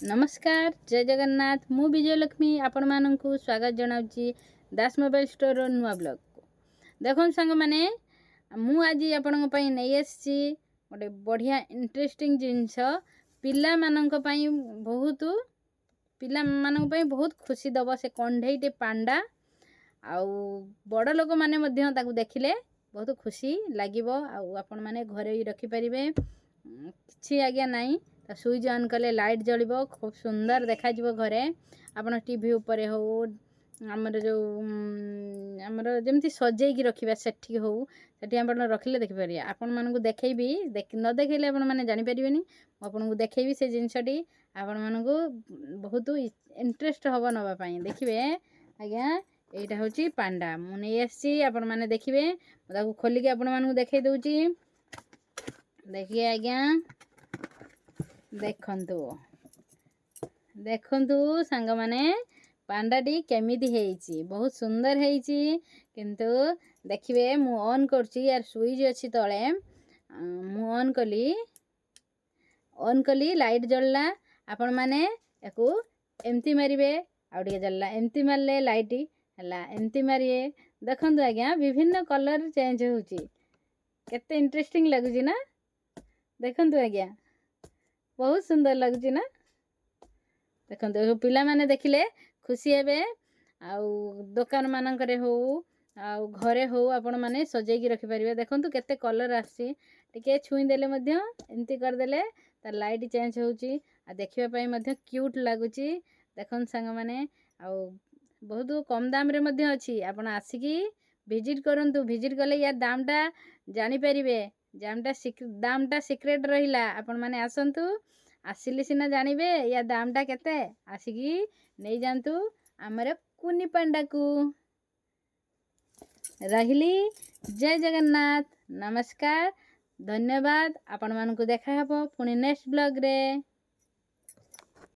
नमस्कार जय जगन्नाथ मु विजयलक्ष्मी आपण मानक स्वागत जनावि दास मोबाइल स्टोर नुआ ब्लॉग को देखो सांग मैंने मु आज आपण नहीं आसी गोटे बढ़िया इंटरेस्टिंग जिनस पिला मानक पई बहुत खुशी दब से कंढेईटे पांडा आउ बड़ लोक माने मध्य ताकू देखिले बहुत खुशी लागिबो आपण माने घरे रखि परिबे किछि आज्ञा नाही सुइच ऑन कले लाइट जलिबो खूब सुंदर देखा जिवो घरे आपण टीवी ऊपर हो हमर जो हमर जेमति सजेई की रखिबा सेठी हो सेठी आपण रखिले देखि परिया आपण मानकु देखैबी न देखैले आपण माने जानि परिबेनी आपण को देखैबी से जिंसटी आपण मानकु बहुत इंटरेस्ट हबो नबा पई देखिबे आज्ञा एटा होची पांडा मु नै आसी आपण माने देखिबे ताकू खोली के आपण मानकु देखै दउची देखिए आज्ञा देखंतु देखंतु सांग माने पांडाटी केमिति हेइची बहुत सुंदर हेइची किंतु देखिबे मु ऑन करची यार स्विच अछि तळे मु ऑन कली लाइट जळला आपण माने एको एमती मारिबे आउडी जळला एमती मारले लाइट हला एमती मारिए देखंतु आज्ञा विभिन्न कलर चेंज होची केते इंटरेस्टिंग लागुची ना देखंतु आज्ञा बहुत सुंदर लगुची ना देखंतु पिला माने देखिले खुशी हेबे आउ दुकान मानकरे हो आउ घरे हो आपण माने सजेई की रखि परिबे देखंतु केते कलर आसी टिके छुई देले मध्य एमती कर देले त लाइट चेंज होची आ देखिबा पई मध्य क्यूट लागुची देखन संग माने आउ बहुत कम दाम रे मध्य अछि आपण आसी विजिट करंतु विजिट कले या दामटा जानि परिबे दामटा सीक्रेट रहिला आपण माने आसंतु आसिले सिना जानिबे या दामटा केते आसिकी नै जानतु हमर कुनी पांडा को रहिली जय जगन्नाथ नमस्कार धन्यवाद आपण मानकु देखा हबो पुनी नेक्स्ट ब्लॉग रे।